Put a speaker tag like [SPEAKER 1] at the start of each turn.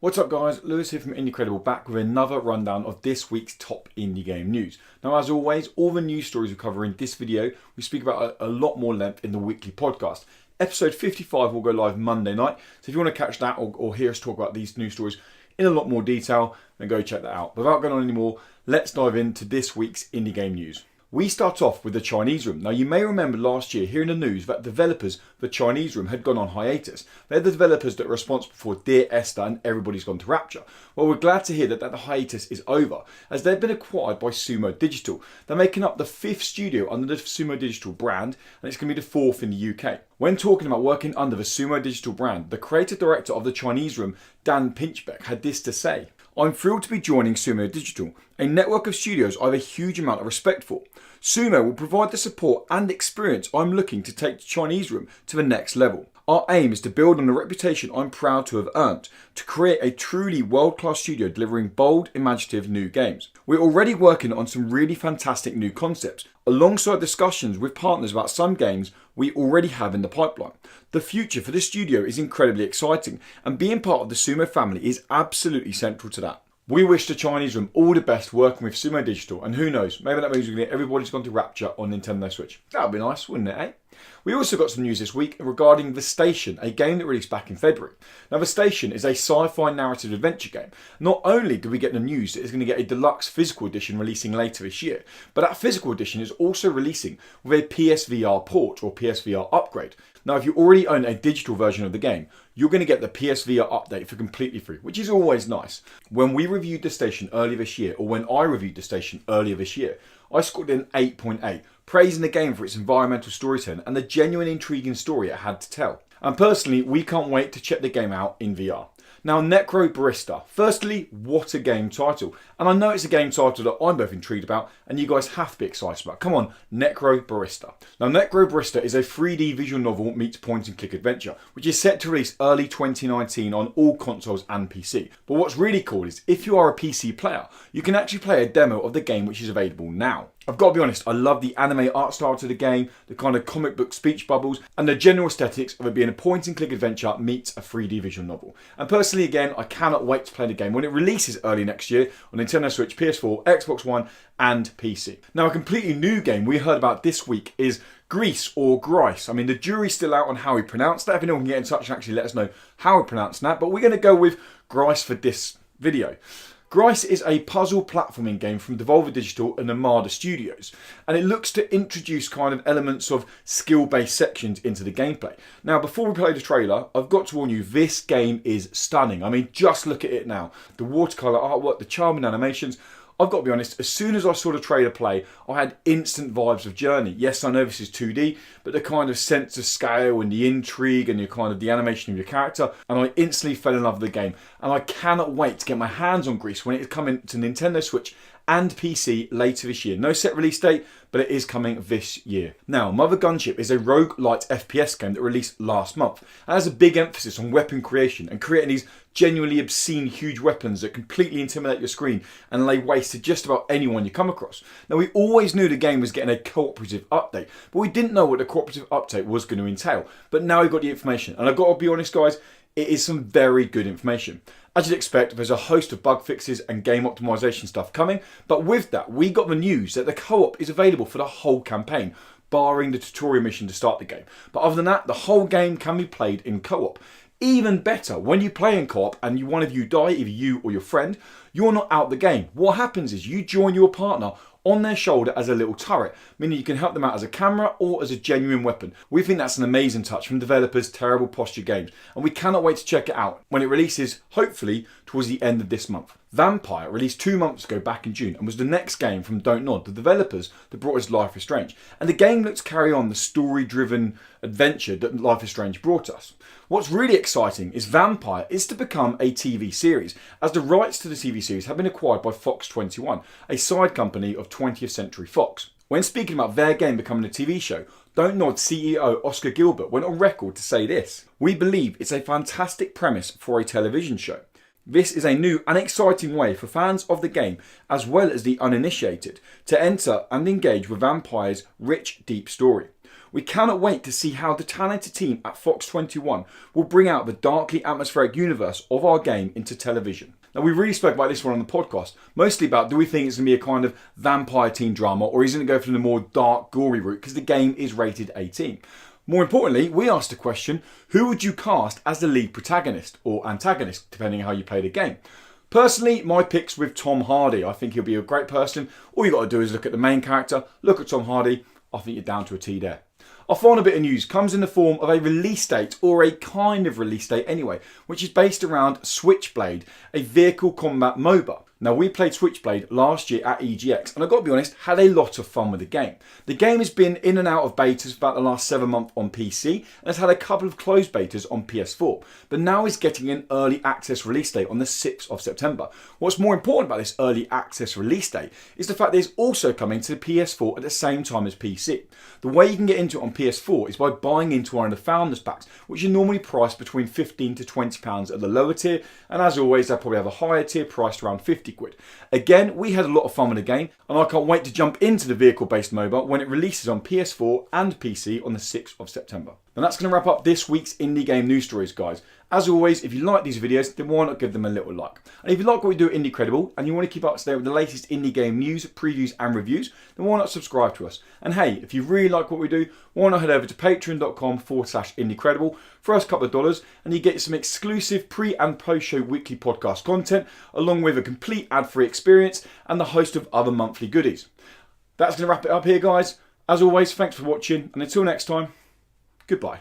[SPEAKER 1] What's up guys, Lewis here from Incredible back with another rundown of this week's top indie game news. Now as always, all the news stories we cover in this video, we speak about a lot more length in the weekly podcast. Episode 55 will go live Monday night, so if you want to catch that or hear us talk about these news stories in a lot more detail, then go check that out. But without going on anymore, let's dive into this week's indie game news. We start off with the Chinese Room. Now you may remember last year hearing the news that developers for Chinese Room had gone on hiatus. They're the developers that are responsible for Dear Esther and Everybody's Gone to Rapture. Well, we're glad to hear that the hiatus is over, as they've been acquired by Sumo Digital. They're making up the 5th studio under the Sumo Digital brand, and it's going to be the 4th in the UK. When talking about working under the Sumo Digital brand, the creative director of the Chinese Room, Dan Pinchbeck, had this to say: "I'm thrilled to be joining Sumo Digital, a network of studios I have a huge amount of respect for. Sumo will provide the support and experience I'm looking to take the Chinese Room to the next level. Our aim is to build on the reputation I'm proud to have earned, to create a truly world-class studio delivering bold, imaginative new games. We're already working on some really fantastic new concepts, alongside discussions with partners about some games we already have in the pipeline. The future for the studio is incredibly exciting, and being part of the Sumo family is absolutely central to that." We wish the Chinese Room all the best working with Sumo Digital, and who knows, maybe that means we're going to get Everybody's Gone to Rapture on Nintendo Switch. That would be nice, wouldn't it, eh? We also got some news this week regarding The Station, a game that released back in February. Now The Station is a sci-fi narrative adventure game. Not only do we get the news that it's going to get a deluxe physical edition releasing later this year, but that physical edition is also releasing with a PSVR port or PSVR upgrade. Now if you already own a digital version of the game, you're going to get the PSVR update for completely free, which is always nice. When we reviewed The Station earlier this year, or when I reviewed The Station earlier this year, I scored an 8.8, praising the game for its environmental storytelling and the genuine intriguing story it had to tell. And personally, we can't wait to check the game out in VR. Now, Necro Barista. Firstly, what a game title. And I know it's a game title that I'm both intrigued about and you guys have to be excited about. Come on, Necro Barista. Now, Necro Barista is a 3D visual novel meets point and click adventure, which is set to release early 2019 on all consoles and PC. But what's really cool is if you are a PC player, you can actually play a demo of the game which is available now. I've got to be honest, I love the anime art style to the game, the kind of comic book speech bubbles, and the general aesthetics of it being a point and click adventure meets a 3D visual novel. And personally again, I cannot wait to play the game when it releases early next year on Nintendo Switch, PS4, Xbox One and PC. Now a completely new game we heard about this week is Grease or Grice. I mean the jury's still out on how we pronounce that. If anyone can get in touch and actually let us know how we pronounce that, but we're going to go with Grice for this video. Grice is a puzzle platforming game from Devolver Digital and Armada Studios, and it looks to introduce kind of elements of skill-based sections into the gameplay. Now, before we play the trailer, I've got to warn you, this game is stunning. I mean, just look at it now. The watercolour artwork, the charming animations. I've got to be honest, as soon as I saw the trailer play, I had instant vibes of Journey. Yes, I know this is 2D, but the kind of sense of scale and the intrigue and the animation of your character, and I instantly fell in love with the game. And I cannot wait to get my hands on Grease when it is coming to Nintendo Switch and PC later this year. No set release date, but it is coming this year. Now, Mothership is a roguelite FPS game that released last month. It has a big emphasis on weapon creation and creating these genuinely obscene huge weapons that completely intimidate your screen and lay waste to just about anyone you come across. Now, we always knew the game was getting a cooperative update, but we didn't know what the cooperative update was going to entail. But now we've got the information, and I've got to be honest guys, it is some very good information. As you'd expect, there's a host of bug fixes and game optimization stuff coming, but with that, we got the news that the co-op is available for the whole campaign, barring the tutorial mission to start the game. But other than that, the whole game can be played in co-op. Even better, when you play in co-op and one of you die, either you or your friend, you're not out the game. What happens is you join your partner on their shoulder as a little turret, meaning you can help them out as a camera or as a genuine weapon. We think that's an amazing touch from developers Terrible Posture Games, and we cannot wait to check it out when it releases, hopefully, towards the end of this month. Vampire released 2 months ago back in June and was the next game from Don't Nod, the developers that brought us Life is Strange. And the game looks to carry on the story-driven adventure that Life is Strange brought us. What's really exciting is Vampire is to become a TV series, as the rights to the TV series have been acquired by Fox 21, a side company of 20th Century Fox. When speaking about their game becoming a TV show, Don't Nod CEO Oscar Gilbert went on record to say this: "We believe it's a fantastic premise for a television show. This is a new and exciting way for fans of the game, as well as the uninitiated, to enter and engage with Vampire's rich, deep story. We cannot wait to see how the talented team at Fox 21 will bring out the darkly atmospheric universe of our game into television. Now, we really spoke about this one on the podcast, mostly about do we think it's going to be a kind of vampire teen drama, or is it going to go for the more dark, gory route because the game is rated 18? More importantly, we asked the question, who would you cast as the lead protagonist or antagonist, depending on how you play the game? Personally, my pick's with Tom Hardy. I think he'll be a great person. All you got to do is look at the main character, look at Tom Hardy. I think you're down to a T there. Our final bit of news comes in the form of a release date, or a kind of release date anyway, which is based around Switchblade, a vehicle combat MOBA. Now, we played Switchblade last year at EGX, and I've got to be honest, had a lot of fun with the game. The game has been in and out of betas for about the last 7 months on PC, and has had a couple of closed betas on PS4, but now is getting an early access release date on the 6th of September. What's more important about this early access release date is the fact that it's also coming to the PS4 at the same time as PC. The way you can get into it on PS4 is by buying into one of the Founders Packs, which are normally priced between £15 to £20 at the lower tier, and as always, they probably have a higher tier priced around £50. Again, we had a lot of fun with the game, and I can't wait to jump into the vehicle-based MOBA when it releases on PS4 and PC on the 6th of September. And that's going to wrap up this week's indie game news stories, guys. As always, if you like these videos, then why not give them a little like? And if you like what we do at Indie and you want to keep up to date with the latest indie game news, previews and reviews, then why not subscribe to us? And hey, if you really like what we do, why not head over to patreon.com/Indiecredible for us a couple of dollars, and you get some exclusive pre and post show weekly podcast content, along with a complete ad-free experience and the host of other monthly goodies. That's going to wrap it up here, guys. As always, thanks for watching, and until next time, goodbye.